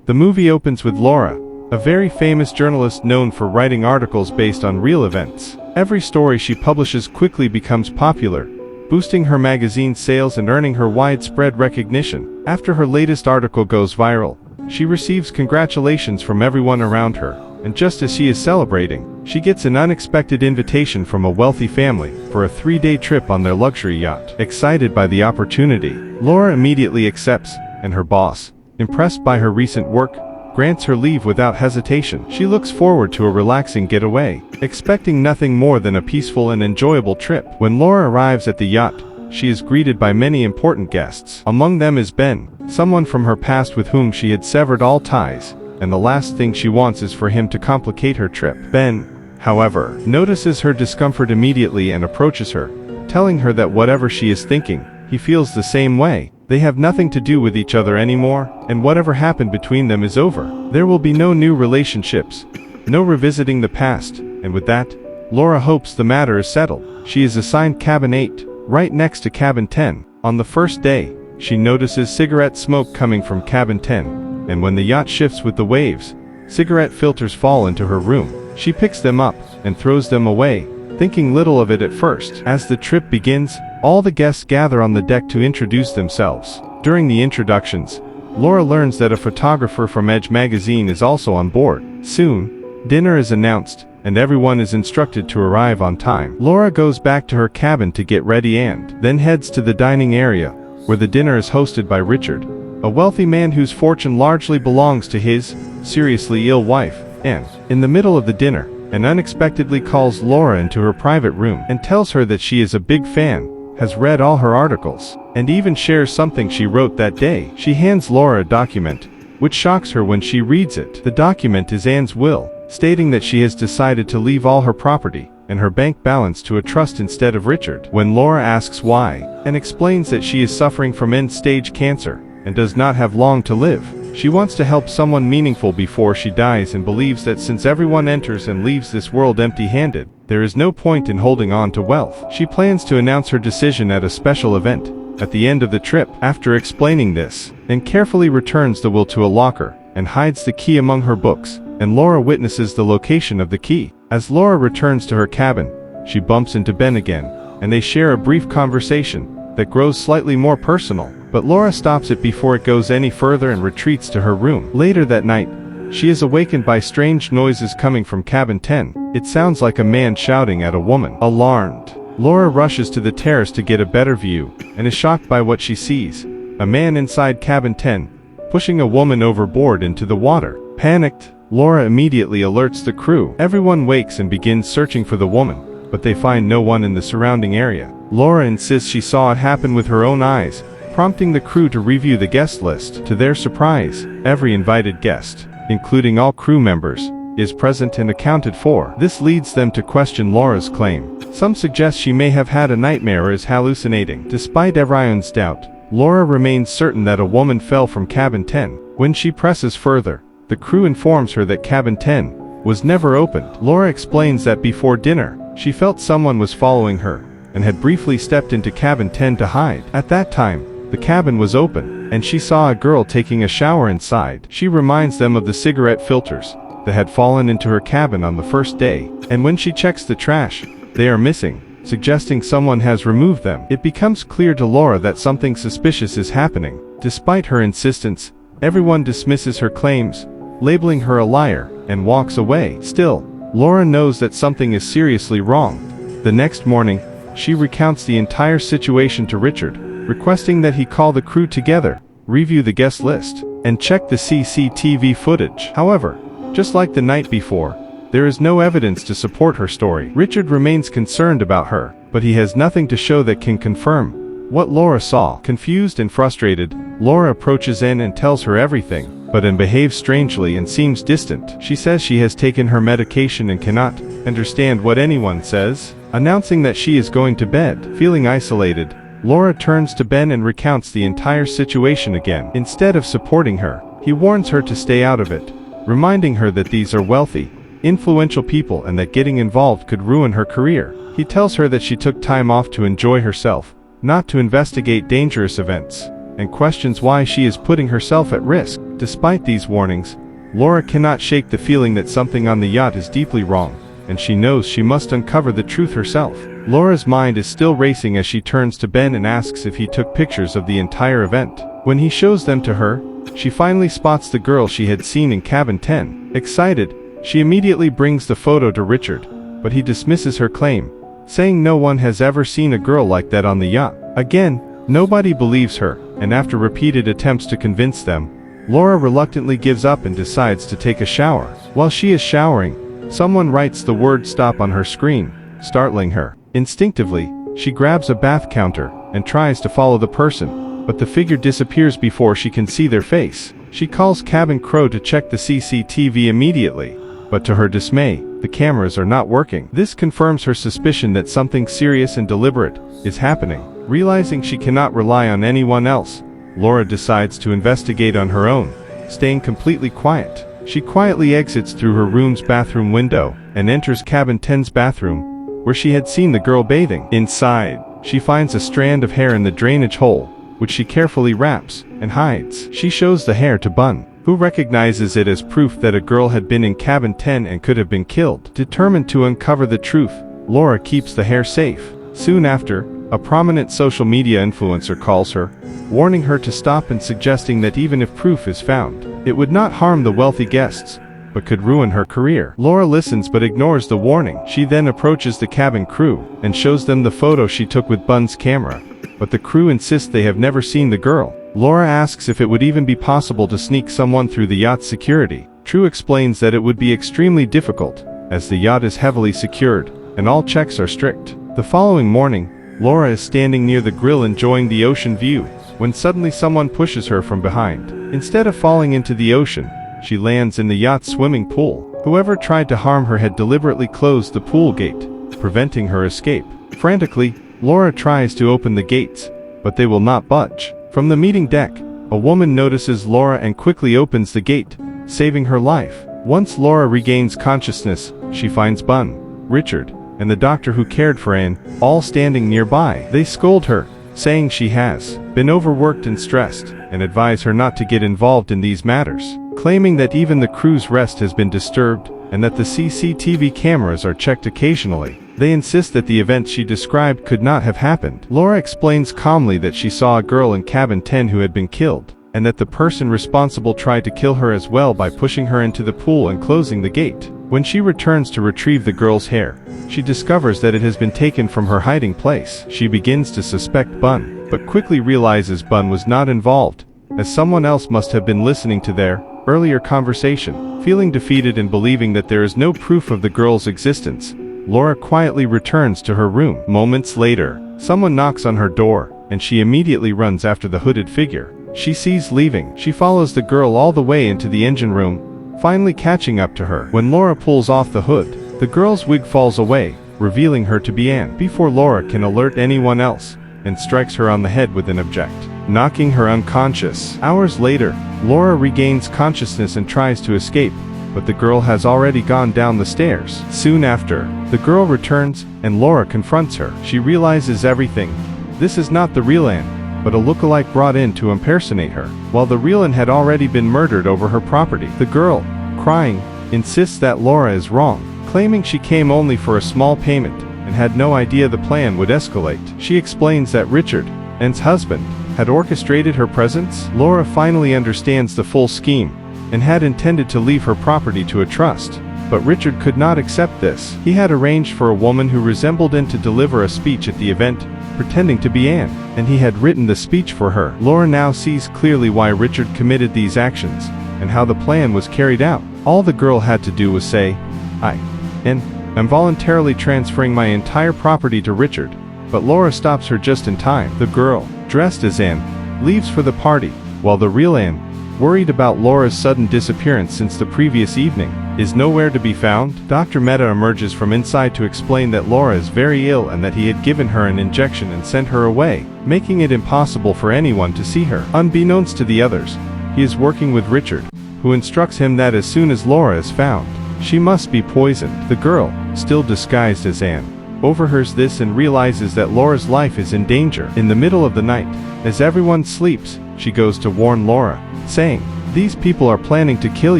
The movie opens with Lora, a very famous journalist known for writing articles based on real events. Every story she publishes quickly becomes popular, boosting her magazine sales and earning her widespread recognition. After her latest article goes viral, she receives congratulations from everyone around her, and just as she is celebrating, she gets an unexpected invitation from a wealthy family for a 3-day trip on their luxury yacht. Excited by the opportunity, Lora immediately accepts, and her boss, impressed by her recent work, grants her leave without hesitation. She looks forward to a relaxing getaway, expecting nothing more than a peaceful and enjoyable trip. When Lora arrives at the yacht, she is greeted by many important guests. Among them is Ben, someone from her past with whom she had severed all ties, and the last thing she wants is for him to complicate her trip. Ben, however, notices her discomfort immediately and approaches her, telling her that whatever she is thinking, he feels the same way. They have nothing to do with each other anymore, and whatever happened between them is over. There will be no new relationships, no revisiting the past, and with that, Lora hopes the matter is settled. She is assigned cabin 8, right next to cabin 10. On the first day, she notices cigarette smoke coming from cabin 10, and when the yacht shifts with the waves, cigarette filters fall into her room. She picks them up and throws them away, thinking little of it at first. As the trip begins, all the guests gather on the deck to introduce themselves. During the introductions, Lora learns that a photographer from Edge magazine is also on board. Soon, dinner is announced, and everyone is instructed to arrive on time. Lora goes back to her cabin to get ready and then heads to the dining area, where the dinner is hosted by Richard, a wealthy man whose fortune largely belongs to his seriously ill wife, and, in the middle of the dinner, and unexpectedly calls Lora into her private room and tells her that she is a big fan, has read all her articles, and even shares something she wrote that day. She hands Lora a document, which shocks her when she reads it. The document is Anne's will, stating that she has decided to leave all her property and her bank balance to a trust instead of Richard. When Lora asks why, and explains that she is suffering from end-stage cancer and does not have long to live, she wants to help someone meaningful before she dies and believes that since everyone enters and leaves this world empty-handed, there is no point in holding on to wealth. She plans to announce her decision at a special event at the end of the trip. After explaining this, and carefully returns the will to a locker and hides the key among her books, and Lora witnesses the location of the key. As Lora returns to her cabin, she bumps into Ben again, and they share a brief conversation that grows slightly more personal. But Lora stops it before it goes any further and retreats to her room. Later that night, she is awakened by strange noises coming from cabin 10. It sounds like a man shouting at a woman. Alarmed, Lora rushes to the terrace to get a better view, and is shocked by what she sees. A man inside cabin 10, pushing a woman overboard into the water. Panicked, Lora immediately alerts the crew. Everyone wakes and begins searching for the woman, but they find no one in the surrounding area. Lora insists she saw it happen with her own eyes, prompting the crew to review the guest list. To their surprise, every invited guest, including all crew members, is present and accounted for. This leads them to question Lora's claim. Some suggest she may have had a nightmare or is hallucinating. Despite everyone's doubt, Lora remains certain that a woman fell from cabin 10. When she presses further, the crew informs her that cabin 10 was never opened. Lora explains that before dinner, she felt someone was following her, and had briefly stepped into cabin 10 to hide. At that time, the cabin was open, and she saw a girl taking a shower inside. She reminds them of the cigarette filters that had fallen into her cabin on the first day, and when she checks the trash, they are missing, suggesting someone has removed them. It becomes clear to Lora that something suspicious is happening. Despite her insistence, everyone dismisses her claims, labeling her a liar, and walks away. Still, Lora knows that something is seriously wrong. The next morning, she recounts the entire situation to Richard, requesting that he call the crew together, review the guest list, and check the CCTV footage. However, just like the night before, there is no evidence to support her story. Richard remains concerned about her, but he has nothing to show that can confirm what Lora saw. Confused and frustrated, Lora approaches Anne and tells her everything, but Anne behaves strangely and seems distant. She says she has taken her medication and cannot understand what anyone says, announcing that she is going to bed. Feeling isolated, Lora turns to Ben and recounts the entire situation again. Instead of supporting her, he warns her to stay out of it, reminding her that these are wealthy, influential people and that getting involved could ruin her career. He tells her that she took time off to enjoy herself, not to investigate dangerous events, and questions why she is putting herself at risk. Despite these warnings, Lora cannot shake the feeling that something on the yacht is deeply wrong, and she knows she must uncover the truth herself. Lora's mind is still racing as she turns to Ben and asks if he took pictures of the entire event. When he shows them to her, she finally spots the girl she had seen in cabin 10. Excited, she immediately brings the photo to Richard, but he dismisses her claim, saying no one has ever seen a girl like that on the yacht. Again, nobody believes her, and after repeated attempts to convince them, Lora reluctantly gives up and decides to take a shower. While she is showering, someone writes the word stop on her screen, startling her. Instinctively, she grabs a bath counter and tries to follow the person, but the figure disappears before she can see their face. She calls cabin crew to check the CCTV immediately, but to her dismay, the cameras are not working. This confirms her suspicion that something serious and deliberate is happening. Realizing she cannot rely on anyone else, Lora decides to investigate on her own, staying completely quiet. She quietly exits through her room's bathroom window and enters cabin 10's bathroom, where she had seen the girl bathing. Inside, she finds a strand of hair in the drainage hole, which she carefully wraps and hides. She shows the hair to Bun, who recognizes it as proof that a girl had been in cabin 10 and could have been killed. Determined to uncover the truth, Lora keeps the hair safe. Soon after, a prominent social media influencer calls her, warning her to stop and suggesting that even if proof is found, it would not harm the wealthy guests, but could ruin her career. Lora listens but ignores the warning. She then approaches the cabin crew and shows them the photo she took with Bun's camera, but the crew insists they have never seen the girl. Lora asks if it would even be possible to sneak someone through the yacht's security. True explains that it would be extremely difficult, as the yacht is heavily secured, and all checks are strict. The following morning, Lora is standing near the grill enjoying the ocean view, when suddenly someone pushes her from behind. Instead of falling into the ocean, she lands in the yacht's swimming pool. Whoever tried to harm her had deliberately closed the pool gate, preventing her escape. Frantically, Lora tries to open the gates, but they will not budge. From the meeting deck, a woman notices Lora and quickly opens the gate, saving her life. Once Lora regains consciousness, she finds Bun, Richard, and the doctor who cared for Anne, all standing nearby. They scold her, saying she has been overworked and stressed, and advise her not to get involved in these matters, claiming that even the crew's rest has been disturbed, and that the CCTV cameras are checked occasionally. They insist that the event she described could not have happened. Lora explains calmly that she saw a girl in cabin 10 who had been killed, and that the person responsible tried to kill her as well by pushing her into the pool and closing the gate. When she returns to retrieve the girl's hair, she discovers that it has been taken from her hiding place. She begins to suspect Bun, but quickly realizes Bun was not involved, as someone else must have been listening to their earlier conversation. Feeling defeated and believing that there is no proof of the girl's existence, Lora quietly returns to her room. Moments later, someone knocks on her door, and she immediately runs after the hooded figure she sees leaving. She follows the girl all the way into the engine room, finally catching up to her. When Lora pulls off the hood, the girl's wig falls away, revealing her to be Anne, before Lora can alert anyone else, and strikes her on the head with an object, knocking her unconscious. Hours later, Lora regains consciousness and tries to escape, but the girl has already gone down the stairs. Soon after, the girl returns, and Lora confronts her. She realizes everything. This is not the real Anne, but a lookalike brought in to impersonate her. While the real Anne had already been murdered over her property, the girl, crying, insists that Lora is wrong, claiming she came only for a small payment and had no idea the plan would escalate. She explains that Richard, Anne's husband, had orchestrated her presence. Lora finally understands the full scheme and had intended to leave her property to a trust, but Richard could not accept this. He had arranged for a woman who resembled Anne to deliver a speech at the event, pretending to be Anne, and he had written the speech for her. Lora now sees clearly why Richard committed these actions, and how the plan was carried out. All the girl had to do was say, I'm voluntarily transferring my entire property to Richard, but Lora stops her just in time. The girl, dressed as Anne, leaves for the party, while the real Anne, worried about Lora's sudden disappearance since the previous evening, is nowhere to be found. Dr. Mehta emerges from inside to explain that Lora is very ill and that he had given her an injection and sent her away, making it impossible for anyone to see her. Unbeknownst to the others, he is working with Richard, who instructs him that as soon as Lora is found, she must be poisoned. The girl, still disguised as Anne, overhears this and realizes that Lora's life is in danger. In the middle of the night, as everyone sleeps, she goes to warn Lora, saying, These people are planning to kill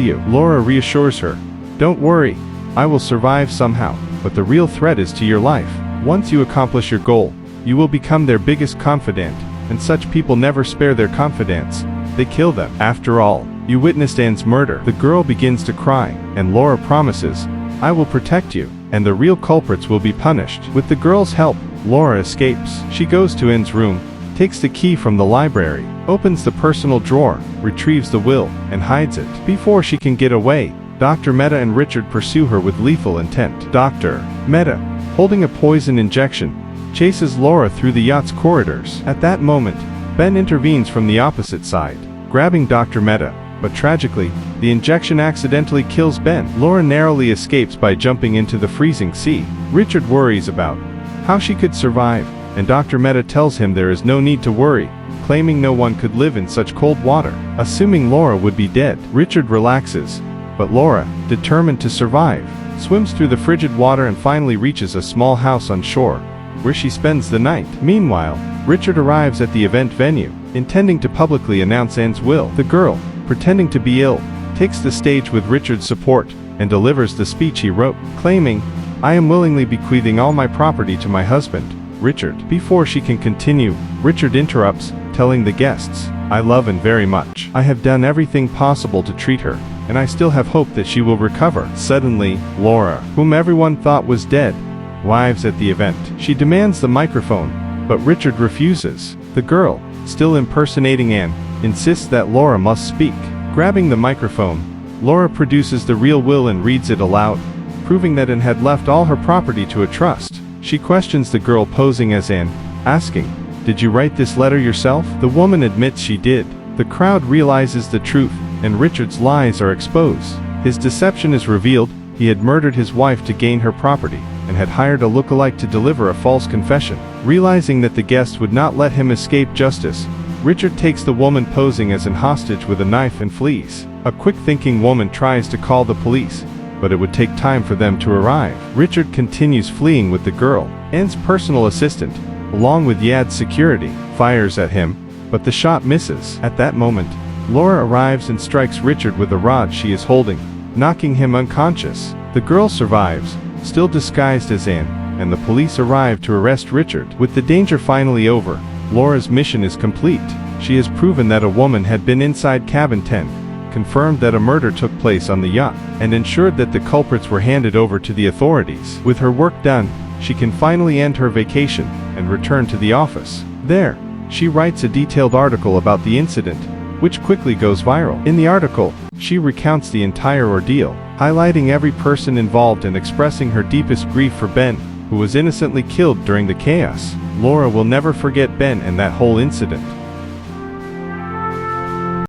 you. Lora reassures her. Don't worry, I will survive somehow, but the real threat is to your life. Once you accomplish your goal, you will become their biggest confidant, and such people never spare their confidants. They kill them. After all, you witnessed Anne's murder. The girl begins to cry, and Lora promises, I will protect you, and the real culprits will be punished. With the girl's help, Lora escapes. She goes to Anne's room, takes the key from the library, opens the personal drawer, retrieves the will, and hides it. Before she can get away, Dr. Mehta and Richard pursue her with lethal intent. Dr. Mehta, holding a poison injection, chases Lora through the yacht's corridors. At that moment, Ben intervenes from the opposite side, grabbing Dr. Mehta, but tragically, the injection accidentally kills Ben. Lora narrowly escapes by jumping into the freezing sea. Richard worries about how she could survive, and Dr. Mehta tells him there is no need to worry, claiming no one could live in such cold water. Assuming Lora would be dead, Richard relaxes, but Lora, determined to survive, swims through the frigid water and finally reaches a small house on shore, where she spends the night. Meanwhile, Richard arrives at the event venue, intending to publicly announce Anne's will. The girl, pretending to be ill, takes the stage with Richard's support, and delivers the speech he wrote, claiming, I am willingly bequeathing all my property to my husband, Richard. Before she can continue, Richard interrupts, telling the guests, I love Anne very much. I have done everything possible to treat her, and I still have hope that she will recover. Suddenly, Lora, whom everyone thought was dead, arrives at the event. She demands the microphone, but Richard refuses. The girl, still impersonating Anne, insists that Lora must speak. Grabbing the microphone, Lora produces the real will and reads it aloud, proving that Anne had left all her property to a trust. She questions the girl posing as Anne, asking, Did you write this letter yourself? The woman admits she did. The crowd realizes the truth, and Richard's lies are exposed. His deception is revealed. He had murdered his wife to gain her property, and had hired a lookalike to deliver a false confession. Realizing that the guests would not let him escape justice, Richard takes the woman posing as an hostage with a knife and flees. A quick-thinking woman tries to call the police, but it would take time for them to arrive. Richard continues fleeing with the girl. Anne's personal assistant, along with Yad's security, fires at him, but the shot misses. At that moment, Lora arrives and strikes Richard with a rod she is holding, knocking him unconscious. The girl survives, still disguised as Anne, and the police arrive to arrest Richard. With the danger finally over, Lora's mission is complete. She has proven that a woman had been inside cabin 10, confirmed that a murder took place on the yacht, and ensured that the culprits were handed over to the authorities. With her work done, she can finally end her vacation and return to the office. There, she writes a detailed article about the incident, which quickly goes viral. In the article, she recounts the entire ordeal, highlighting every person involved and expressing her deepest grief for Ben, who was innocently killed during the chaos. Lora will never forget Ben and that whole incident.